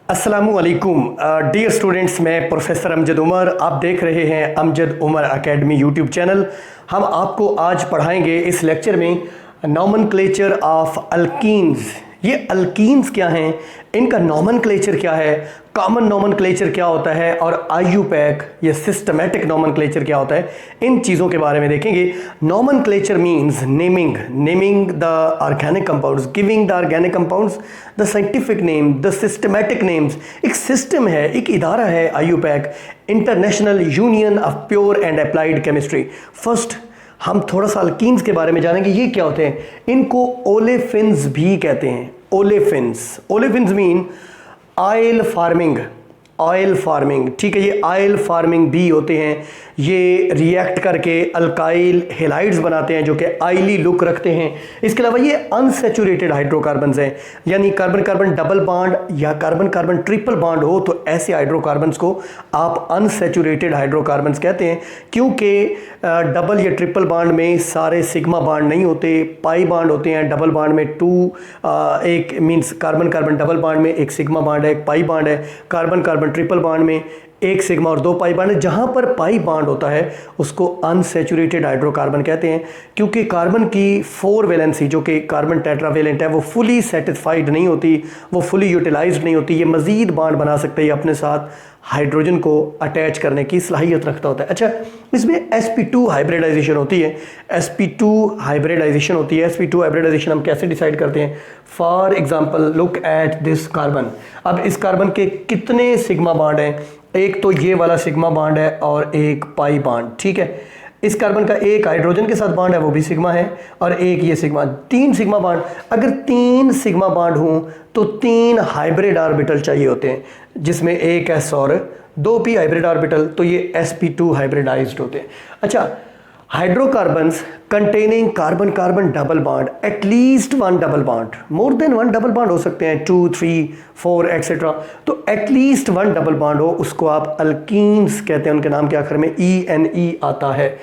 अस्सलामुअलैकुम dear students, मैं professor Amjad Umar. आप देख रहे हैं Amjad Umar academy YouTube channel. हम आपको आज पढ़ाएंगे इस लेक्चर में नॉमेनक्लेचर ऑफ अल्कीन्स। ये अल्कीन्स क्या हैं, इनका नॉमेनक्लेचर क्या है, कॉमन नॉमेनक्लेचर क्या होता है और आईयूपैक या सिस्टमैटिक नॉमेनक्लेचर क्या होता है, इन चीज़ों के बारे में देखेंगे। Nomenclature means naming the organic compounds, giving the organic compounds the scientific name, the systematic names. एक सिस्टम है, एक इदारा है IUPAC, international union of pure and applied chemistry. First हम थोड़ा सा अल्कीन्स के बारे में जानेंगे। ये क्या होते हैं, इनको ओलेफिन्स भी कहते हैं। ओलेफिन्स मीन ऑयल फार्मिंग, ठीक है। ये ऑयल फार्मिंग भी होते हैं। ये रिएक्ट करके अल्काइल हेलाइड्स बनाते हैं जो कि ऑयली लुक रखते हैं। इसके अलावा ये अनसैचुरेटेड हाइड्रोकार्बन्स हैं, यानी कार्बन कार्बन डबल बॉन्ड या कार्बन कार्बन ट्रिपल बॉन्ड हो तो ऐसे हाइड्रोकार्बन्स को आप अनसैचुरेटेड हाइड्रोकार्बन्स कहते हैं, क्योंकि डबल या ट्रिपल बॉन्ड में सारे सिग्मा बॉन्ड नहीं होते, पाई बॉन्ड होते हैं। डबल बॉन्ड में एक means carbon carbon double bond में एक सिग्मा बॉन्ड है, एक पाई बॉन्ड है। कार्बन कार्बन ट्रिपल बॉन्ड में एक सिग्मा और दो पाई बॉन्ड है। जहां पर पाई बॉन्ड होता है उसको अनसैचुरेटेड हाइड्रोकार्बन कहते हैं, क्योंकि कार्बन की 4 वैलेंसी जो कि कार्बन टेट्रावेलेंट है वो फुली सेटिस्फाइड नहीं होती, वो फुली यूटिलाइज्ड नहीं होती। ये मजीद बॉन्ड बना सकते हैं, अपने साथ हाइड्रोजन को अटैच करने की सलाहियत रखता होता है। अच्छा, इसमें sp2 हाइब्रिडाइजेशन होती है। sp2 हाइब्रिडाइजेशन हम कैसे डिसाइड करते हैं? For example look at this carbon. अब इस कार्बन के कितने सिग्मा बॉन्ड हैं? एक तो ये वाला सिग्मा बॉन्ड है और एक पाई बॉन्ड, ठीक है। इस कार्बन का एक हाइड्रोजन के साथ बॉन्ड है, वो भी सिग्मा है, और एक ये सिग्मा, 3 सिग्मा बॉन्ड। अगर 3 सिग्मा बॉन्ड हों तो 3 हाइब्रिड ऑर्बिटल चाहिए होते हैं, जिसमें एक s और 2p हाइब्रिड ऑर्बिटल, तो ये sp2 हाइब्रिडाइज्ड होते हैं। अच्छा, hydrocarbons containing carbon carbon double bond, at least 1 double bond, more than 1 double bond हो सकते हैं, 2, 3, 4 एक्सेट्रा। तो एटलीस्ट 1 डबल बॉन्ड हो, उसको आप अल्कीन्स कहते हैं। उनके नाम के आखिर में ENE आता है।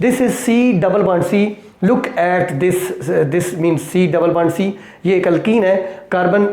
This is C double bond C। Look at this means C double bond C। ये एक अल्कीन है। कार्बन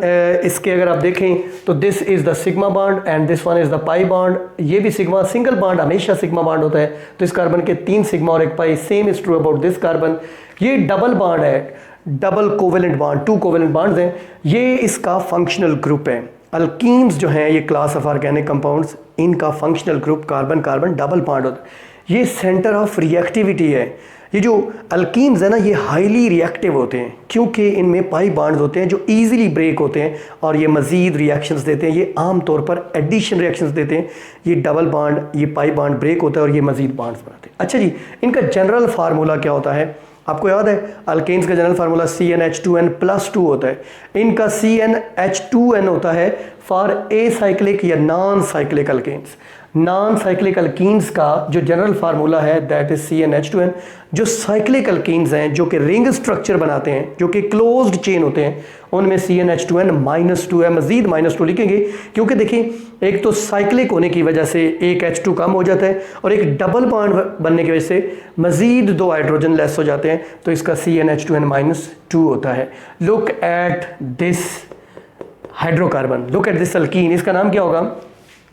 इसके अगर आप देखें तो this is the sigma bond and this one is the pi bond. ये भी सिग्मा, सिंगल बॉन्ड हमेशा सिग्मा बॉन्ड होता है, तो इस कार्बन के 3 सिग्मा और एक pi. Same is true about this carbon. ये डबल बॉन्ड है, double covalent bond, 2 covalent bonds हैं। ये इसका फंक्शनल ग्रुप है। अल्कीन्स जो हैं, ये क्लास ऑफ ऑर्गेनिक कंपाउंड्स, इनका functional group carbon carbon double bond होता है। ये सेंटर ऑफ रिएक्टिविटी है। ये जो अल्कीन्स है ना, ये हाईली रिएक्टिव होते हैं, क्योंकि इनमें पाई बॉन्ड्स होते हैं जो इजीली ब्रेक होते हैं और ये मजीद रिएक्शंस देते हैं। ये आमतौर पर एडिशन रिएक्शंस देते हैं। ये डबल बॉन्ड, ये पाई बॉन्ड ब्रेक होता है और ये मजीद बॉन्ड्स बनाते हैं। अच्छा जी, इनका जनरल फार्मूला क्या होता है? आपको याद है, अल्केन्स का जनरल फार्मूला CnH2n+2 होता है। इनका CnH2n होता है फॉर एसाइक्लिक या non cyclic alkanes. Non cyclic alkenes का जो जनरल फार्मूला है दैट इज CnH2n। जो साइक्लिक अल्कीन्स हैं, जो कि रिंग स्ट्रक्चर बनाते हैं, जो कि क्लोज्ड चेन होते हैं, उनमें CnH2n-2 है। मजीद -2 लिखेंगे, क्योंकि देखिए, एक तो साइक्लिक होने की वजह से एक H2 कम हो जाता है, और एक डबल बॉन्ड बनने की वजह से मजीद 2 हाइड्रोजन लेस हो जाते हैं, तो इसका CnH2n-2 होता है। Look at this hydrocarbon, look at this alkyne. इसका नाम क्या होगा?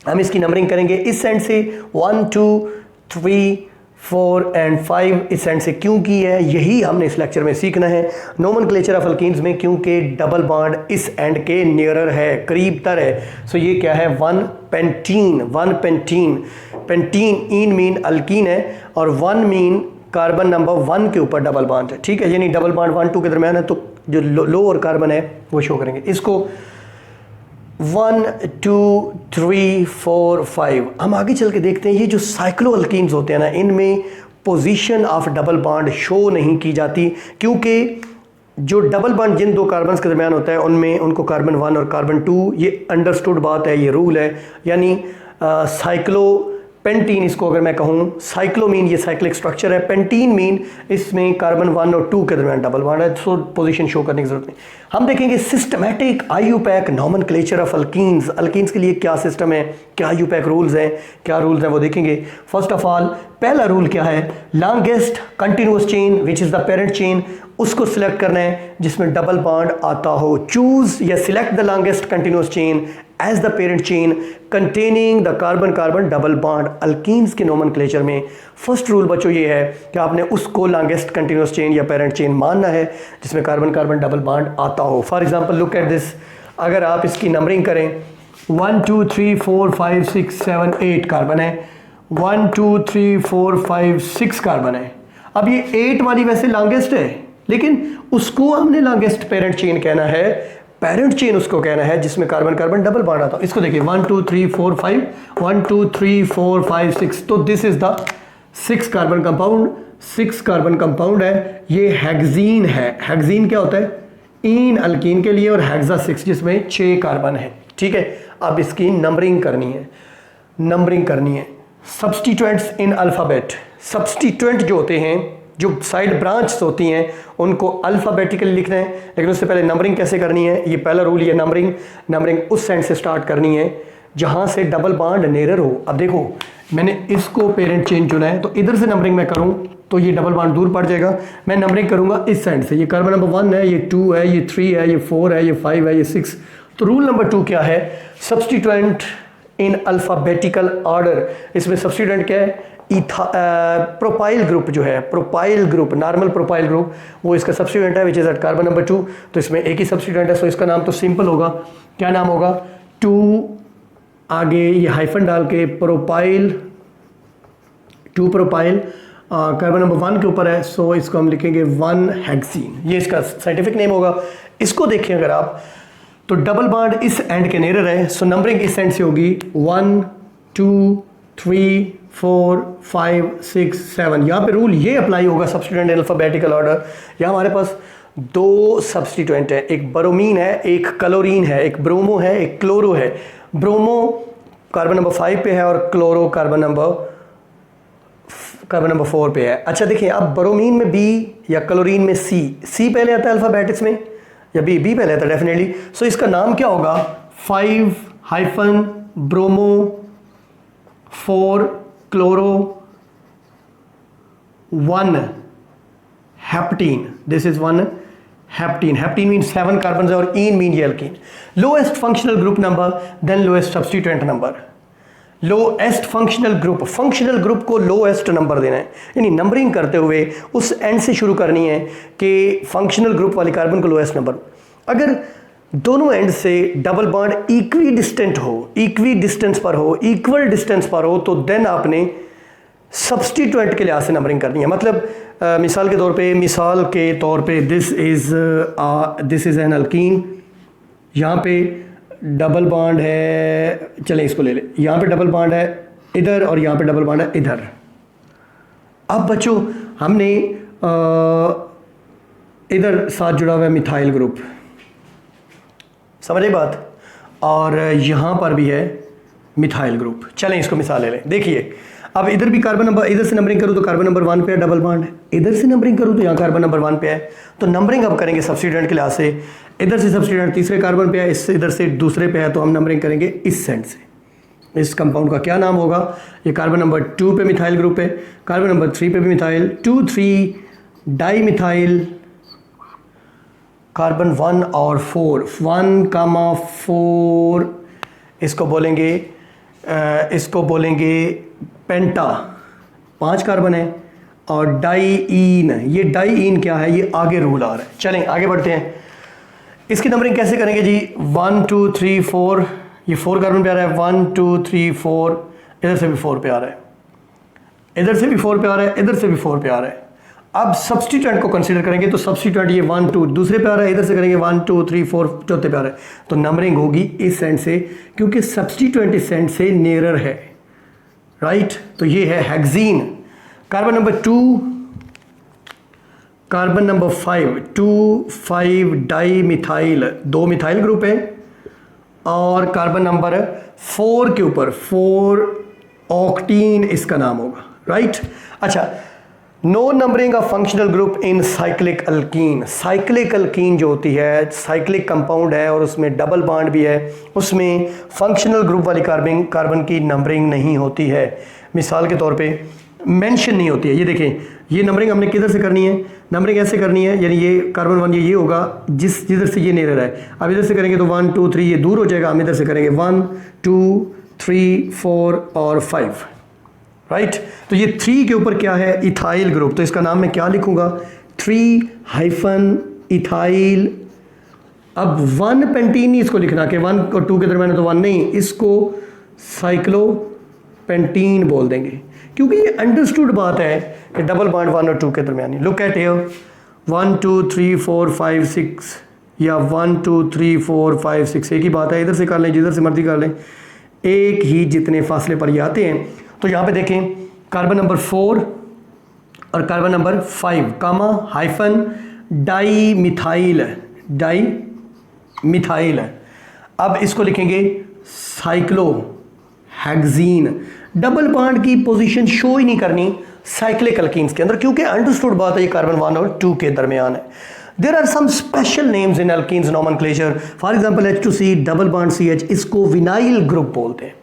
हम इसकी नंबरिंग करेंगे इस एंड से 1, 2, 3, 4 एंड 5 इस एंड से। क्यों की है, यही हमने इस लेक्चर में सीखना है नोमेनक्लेचर ऑफ अल्कीन्स में, क्योंकि डबल बॉन्ड इस एंड के नियरर है, करीब तर है। सो ये क्या है? 1 pentene. Pentene in mean alkyne है और 1 मीन कार्बन नंबर 1 के ऊपर डबल बॉन्ड है, ठीक है। यानी डबल बॉन्ड 1, 2 के दरमियान है, तो जो लोअर कार्बन है वो शो करेंगे। इसको 1, 2, 3, 4, 5 हम आगे चल के देखते हैं। ये जो साइक्लो अल्कीन्स होते हैं ना, इनमें position of double bond show नहीं की जाती, क्योंकि जो डबल बॉन्ड जिन 2 कार्बन्स के दरमियान होता है उनमें उनको कार्बन 1 और कार्बन 2, ये अंडरस्टूड बात है, ये रूल है। यानी साइक्लो पेंटीन, इसको अगर मैं कहूँ, साइक्लो मीन ये साइक्लिक स्ट्रक्चर है, पेंटीन मीन इसमें कार्बन 1 और 2 के दरमियान डबल बॉन्ड है, सो पोजीशन शो करने की जरूरत नहीं। हम देखेंगे systematic IUPAC nomenclature of alkenes. Alkenes के लिए क्या सिस्टम है, क्या आईयूपैक रूल्स हैं, क्या रूल्स हैं वो देखेंगे। फर्स्ट ऑफ ऑल, पहला रूल क्या है? Longest continuous chain which is the parent chain, उसको सिलेक्ट करना है जिसमें डबल बॉन्ड आता हो। चूज या select the longest continuous chain as the parent chain containing the carbon carbon double bond. Alkenes के नोमेनक्लेचर में फर्स्ट रूल बच्चों ये है कि आपने उसको लॉन्गेस्ट कंटिन्यूस चेन या पेरेंट चेन मानना है जिसमें कार्बन कार्बन डबल बॉन्ड आता हो। For example look at this, अगर आप इसकी नंबरिंग करें 1 2 3 4 5 6 7 8 कार्बन है, 1 2 3 4 5 6 कार्बन है। अब ये 8 वाली वैसे लॉन्गेस्ट है, लेकिन उसको हमने लॉन्गेस्ट पेरेंट चेन कहना है, पेरेंट चेन उसको कहना है जिसमें कार्बन कार्बन डबल बॉन्ड आता है। इसको देखिए 1 2 3 4 5 1 2 3 4 5 6, तो this is the 6 carbon compound, 6 carbon compound है। ये हेक्सीन है। हेक्सीन क्या होता है? इन अल्कीन के लिए, और हेक्सा 6 जिसमें 6 कार्बन है। ठीक है, अब इसकी नंबरिंग करनी है, नंबरिंग करनी है। सब्स्टिट्यूएंट्स इन अल्फ़ाबेट, सब्स्टिट्यूएंट जो होते हैं, जो साइड ब्रांच होती हैं, उनको अल्फ़ाबेटिकली लिखना है। लेकिन उससे पहले नंबरिंग कैसे करनी है, ये पहला रूल, ये नंबरिंग उस सेंड से स्टार्ट करनी है जहाँ से डबल बॉन्ड नेरर हो। अब देखो मैंने इसको पेरेंट चेन चुना है, तो इधर से नंबरिंग मैं करूँ तो ये डबल बॉन्ड दूर पड़ जाएगा। मैं नंबरिंग करूँगा इस साइड से, ये कार्बन नंबर 1 है, ये 2 है, ये 3 है, ये 4 है, ये 5 है, ये 6। तो रूल नंबर 2 क्या है? Substituent in alphabetical order. इसमें सब्स्टिट्यूएंट क्या है? प्रोपाइल ग्रुप जो है, propyl group, normal propyl group, वो इसका सब्स्टिट्यूएंट है which is at carbon number 2। तो इसमें एक ही सब्स्टिट्यूएंट है, सो इसका नाम तो सिंपल होगा। क्या नाम होगा? 2 आगे ये हाइफन डाल के प्रोपाइल, 2 प्रोपाइल, कार्बन नंबर 1 के ऊपर है, सो इसको हम लिखेंगे 1 हेक्सीन, ये इसका साइंटिफिक नेम होगा। इसको देखें अगर आप, तो डबल बॉन्ड इस एंड के नेरर है, सो नंबरिंग इस एंड से होगी 1 2 3 4 5 6 7। यहाँ पे रूल ये अप्लाई होगा सब्स्टिट्यूएंट इन अल्फाबेटिकल ऑर्डर। यहाँ हमारे पास 2 सब्स्टिट्यूएंट है, एक ब्रोमीन है, एक क्लोरीन है, एक ब्रोमो है, एक क्लोरो है। ब्रोमो कार्बन नंबर 5 पे है और क्लोरो कार्बन नंबर 4 पे है। अच्छा देखिए, अब ब्रोमीन में बी या क्लोरीन में सी पहले आता है अल्फाबेटिक्स में, या बी पहले आता है डेफिनेटली। सो इसका नाम क्या होगा? 5 hyphen bromo 4 chloro 1 heptene. This is 1 heptene. Heptene mean 7 carbon और इन मीन ये alkene. Lowest functional group number then lowest substituent number. Lowest functional group को लोएस्ट नंबर देना है, यानी नंबरिंग करते हुए उस एंड से शुरू करनी है कि फंक्शनल ग्रुप वाली कार्बन को लोएस्ट नंबर। अगर दोनों एंड से डबल बॉन्ड इक्वी डिस्टेंस पर हो, इक्वल डिस्टेंस पर हो, तो देन आपने सब्स्टिट्यूएंट के लिहाज से नंबरिंग करनी है। मतलब मिसाल के तौर पे दिस इज एन अल्कीन, यहाँ पे डबल बॉन्ड है, चलें इसको ले ले, यहाँ पे डबल बॉन्ड है इधर और यहाँ पे डबल बॉन्ड है इधर। अब बच्चों हमने इधर साथ जुड़ा हुआ है मिथाइल ग्रुप, समझे बात, और यहाँ पर भी है मिथाइल ग्रुप। चलें इसको मिसाल ले लें। देखिए अब इधर भी कार्बन नंबर, इधर से नंबरिंग करूँ तो कार्बन नंबर 1 पे है, डबल बॉन्ड है। इधर से नंबरिंग करूँ तो यहाँ कार्बन नंबर 1 पे है। तो नंबरिंग अब करेंगे सब्स्टिट्यूएंट के लिहाज से। इधर से सब्स्टिट्यूएंट तीसरे कार्बन पे है, इससे इधर से दूसरे पे है, तो हम नंबरिंग करेंगे इस सेंड से। इस कंपाउंड का क्या नाम होगा? ये कार्बन नंबर 2 पे मिथाइल ग्रुप है, कार्बन नंबर 3 पे भी मिथाइल, 2 3 डाई मिथाइल, कार्बन 1 और 4, 1,4 इसको बोलेंगे पेंटा, 5 कार्बन है, और डाईईन। ये डाईईन क्या है? ये आगे रूल आ रहा है। चलें आगे बढ़ते हैं। इसकी नंबरिंग कैसे करेंगे जी? 1 2 3 4, ये 4 कार्बन पे आ रहा है, 1 2 3 4, इधर से भी 4 पे आ रहा है, इधर से भी 4 पे आ रहा है, इधर से भी 4 पे आ रहा है। अब सब्स्टिट्यूएंट को कंसीडर करेंगे तो सब्स्टिट्यूएंट ये 1 2 दूसरे पे आ रहा है, इधर से करेंगे 1 2 3 4 चौथे पे आ रहा है। तो नंबरिंग होगी इस सेंड से, क्योंकि सब्स्टिट्यूएंट इस सेंड से नियरर है, राइट। तो ये है hexene. Carbon number 2, carbon number 5, 2 5 di methyl, 2 methyl group है, और कार्बन नंबर 4 के ऊपर 4 ऑक्टीन इसका नाम होगा, राइट। अच्छा, no numbering of functional group in cyclic alkene. Cyclic alkene जो होती है, साइक्लिक कंपाउंड है और उसमें डबल बॉन्ड भी है, उसमें फंक्शनल ग्रुप वाली कार्बन की नंबरिंग नहीं होती है। मिसाल के तौर पे मेंशन नहीं होती है। ये देखें, ये नंबरिंग हमने किधर से करनी है, नंबरिंग ऐसे करनी है, यानी ये कार्बन 1 ये होगा जिधर से ये नहीं रह रहा है। अब इधर से करेंगे तो 1 2 3 ये दूर हो जाएगा, हम इधर से करेंगे 1 2 3 4 और 5, राइट। तो ये 3 के ऊपर क्या है, इथाइल ग्रुप, तो इसका नाम मैं क्या लिखूंगा, 3 इथाइल। अब 1 पेंटीन नहीं इसको लिखना कि 1 और 2 के दरमियान, तो 1 नहीं, इसको साइक्लोपेंटीन बोल देंगे, क्योंकि ये अंडरस्टूड बात है कि डबल बॉन्ड 1 और 2 के दरमियान। लुक एट हियर, 1 2 3 4 5 6 या 1 2 3 4 5 6 एक ही बात है, इधर से कर लें जिधर से मर्जी कर लें, एक ही जितने फासले पर ये आते हैं। तो यहाँ पे देखें, कार्बन नंबर 4 और कार्बन नंबर 5 कामा हाइफन डाई मिथाइल है। अब इसको लिखेंगे साइक्लोहेक्सीन। डबल बॉन्ड की पोजीशन शो ही नहीं करनी साइक्लिक अल्कीन्स के अंदर, क्योंकि अंडरस्टूड बात है ये कार्बन 1 और 2 के दरमियान है। There are some special names in alkenes nomenclature, for example H2C double bond CH, इसको विनाइल ग्रुप बोलते हैं।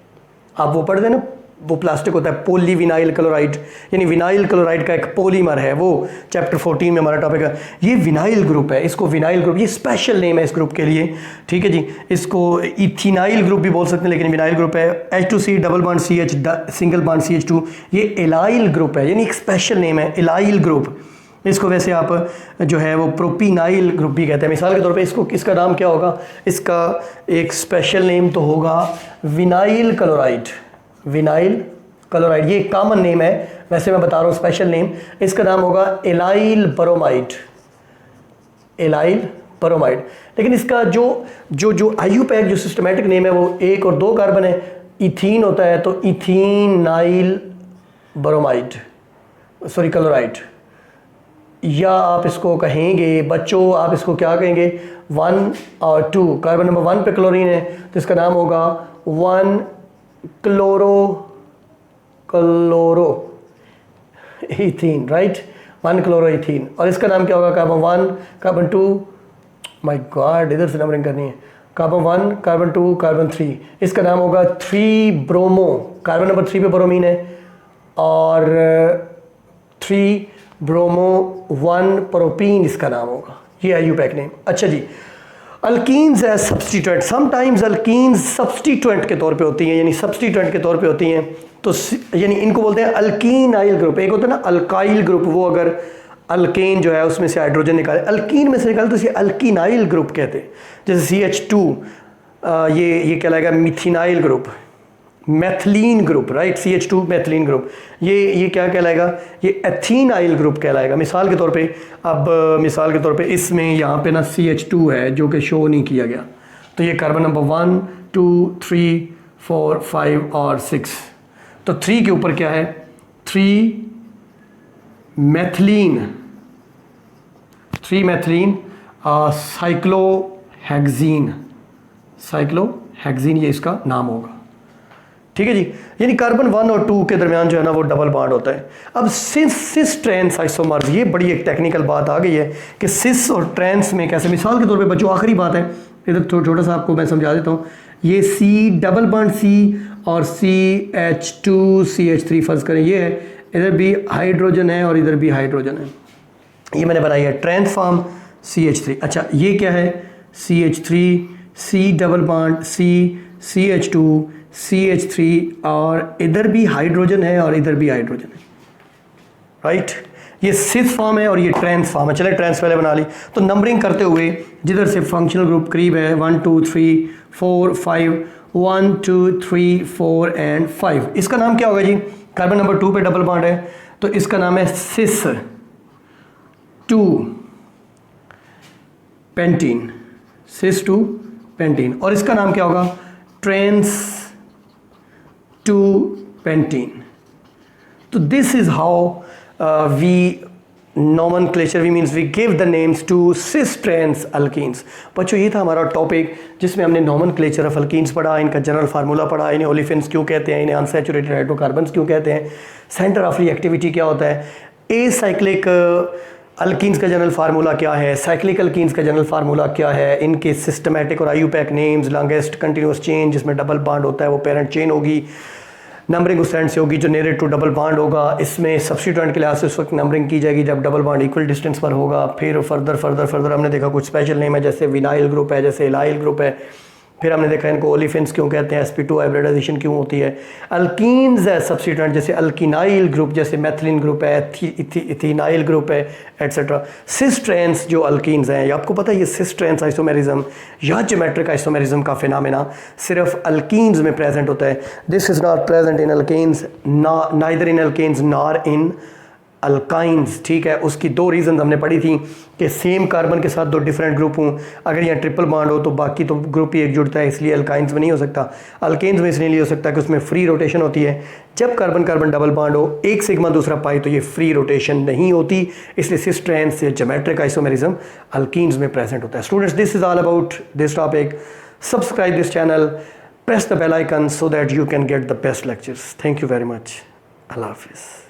आप वो पढ़ते हैं ना, वो प्लास्टिक होता है पॉलीविनाइल क्लोराइड, यानी विनाइल क्लोराइड का एक पॉलीमर है, वो चैप्टर 14 में हमारा टॉपिक है। ये विनाइल ग्रुप है, इसको विनाइल ग्रुप, ये स्पेशल नेम है इस ग्रुप के लिए, ठीक है जी। इसको इथिनाइल ग्रुप भी बोल सकते हैं, लेकिन विनाइल ग्रुप है। H2C double bond CH single bond CH2, ये एलाइल ग्रुप है, यानी एक स्पेशल नेम है एलाइल ग्रुप। इसको वैसे आप जो है वो प्रोपिनाइल ग्रुप भी कहते हैं। मिसाल के तौर पे इसको, इसका नाम क्या होगा, इसका एक स्पेशल नेम तो होगा विनाइल क्लोराइड। ये कॉमन नेम है, वैसे मैं बता रहा हूँ स्पेशल नेम, इसका नाम होगा एलाइल ब्रोमाइड। लेकिन इसका जो IUPAC जो सिस्टमेटिक नेम है वो 1 और 2 कार्बन है, इथीन होता है, तो इथीनाइल ब्रोमाइड क्लोराइड। या आप इसको कहेंगे बच्चों, आप इसको क्या कहेंगे, 1 और 2 कार्बन नंबर 1 पे क्लोरीन है, तो इसका नाम होगा 1 chloro ethene, right, 1 chloro ethene. और इसका नाम क्या होगा, कार्बन 1 कार्बन 2, माय गॉड इधर से नंबरिंग करनी है, कार्बन 1 कार्बन 2 कार्बन 3, इसका नाम होगा 3 ब्रोमो, कार्बन नंबर 3 पे ब्रोमीन है, और 3 ब्रोमो 1 प्रोपीन इसका नाम होगा, ये IUPAC नेम। अच्छा जी, alkenes as substituent, sometimes alkenes substituent के तौर पे होती हैं, यानी सब्सटीट्यूएंट के तौर पे होती हैं, तो यानी इनको बोलते हैं अल्कीनाइल ग्रुप। एक होता है ना अल्काइल ग्रुप, वो अगर अल्केन जो है उसमें से हाइड्रोजन निकाले, अल्कीन में से निकाले, तो इसे अल्कीनाइल ग्रुप कहते हैं। जैसे CH2 ये कहलाएगा methenyl group, methylene group, right, CH2 methylene group. ये क्या कहलाएगा, ये एथीनाइल ग्रुप कहलाएगा। मिसाल के तौर पे इसमें यहाँ पे ना CH2 है जो कि शो नहीं किया गया, तो ये कार्बन नंबर 1 2 3 4 5 और 6, तो 3 के ऊपर क्या है, 3 मैथिलीन साइक्लोहेक्सीन ये इसका नाम होगा, ठीक है जी। यानी कार्बन 1 और 2 के दरमियान जो है ना वो डबल बॉन्ड होता है। अब सिस ट्रांस आइसोमर्स, ये बड़ी एक टेक्निकल बात आ गई है कि सिस और ट्रांस में कैसे। मिसाल के तौर पे बच्चों आखिरी बात है, इधर छोटा सा आपको मैं समझा देता हूँ। ये C डबल बॉन्ड C और CH2CH3 फर्ज करें, ये है, इधर भी हाइड्रोजन है और इधर भी हाइड्रोजन है, ये मैंने बनाई है ट्रांस फॉर्म CH3। अच्छा ये क्या है, CH3 C double bond C CH2 CH3 और इधर भी हाइड्रोजन है और इधर भी हाइड्रोजन है, राइट। ये सिस फॉर्म है और ये ट्रांस फॉर्म है। चले ट्रांस पहले बना ली, तो नंबरिंग करते हुए जिधर से फंक्शनल ग्रुप करीब है 1 2 3 4 5 1 2 3 4 एंड 5। इसका नाम क्या होगा जी, कार्बन नंबर 2 पे डबल बॉन्ड है, तो इसका नाम है सिस 2 पेंटीन, और इसका नाम क्या होगा, ट्रांस 2 पेंटीन। तो this is how we nomenclature, we means we give the names to cis trans alkenes। बच्चों ये था हमारा टॉपिक जिसमें हमने नॉमेनक्लेचर ऑफ अल्कीन्स पढ़ा, इनका जनरल फार्मूला पढ़ा, इन्हें ओलिफिन्स क्यों कहते हैं, इन्हें अनसैचुरेटेड हाइड्रोकार्बन्स क्यों कहते हैं, सेंटर ऑफ रिएक्टिविटी क्या होता है, एसाइक्लिक अल्कीन्स का जनरल फार्मूला क्या है, साइक्लिक अल्कीन्स का जनरल फार्मूला क्या है, इनके सिस्टमेटिक और IUPAC names, longest continuous chain जिसमें डबल बॉन्ड होता है वो पेरेंट चेन होगी, नंबरिंग उस एंड से होगी जो नियर टू डबल बॉन्ड होगा। इसमें सब्स्टिट्यूएंट के लिहाज से उस वक्त नंबरिंग की जाएगी जब डबल बॉन्ड इक्वल डिस्टेंस पर होगा। फिर फर्दर हमने देखा कुछ स्पेशल नेम है, जैसे विनाइल ग्रुप है, जैसे इलाइल ग्रुप है। फिर हमने देखा इनको ओलिफिन्स क्यों कहते हैं, sp2 हाइब्रिडाइजेशन क्यों होती है। अल्कीन्स है सब्स्टिट्यूएंट, जैसे अल्किनाइल ग्रुप, जैसे मेथिलीन ग्रुप है, इथेनाइल ग्रुप है, एटसेट्रा। सिस ट्रेंस जो अल्कीन्स हैं, आपको पता है ये सिस ट्रेंस आइसोमेरिज्म या ज्योमेट्रिक आइसोमेरिज्म का फिनोमेना सिर्फ अल्कीन्स में प्रेजेंट होता है। This is not present in alkanes, neither in alkanes nor in alkynes. ठीक है, उसकी दो रीज़न हमने पढ़ी थी कि सेम कार्बन के साथ दो डिफरेंट ग्रुप हों, अगर यहाँ ट्रिपल बॉन्ड हो तो बाकी तो ग्रुप ही एक जुड़ता है, इसलिए अल्काइंस में नहीं हो सकता। अल्केन्स में इसलिए नहीं हो सकता कि उसमें फ्री रोटेशन होती है। जब कार्बन कार्बन डबल बॉन्ड हो, एक सिग्मा दूसरा पाई, तो ये फ्री रोटेशन नहीं होती, इसलिए सिस ट्रेंस से ज्योमेट्रिक आइसोमेरिज्म अल्कीन्स में प्रेजेंट होता है। Students, this is all about this topic. Subscribe this channel, press the bell icon so that you can get the best lectures. Thank you very much. Allah Hafiz.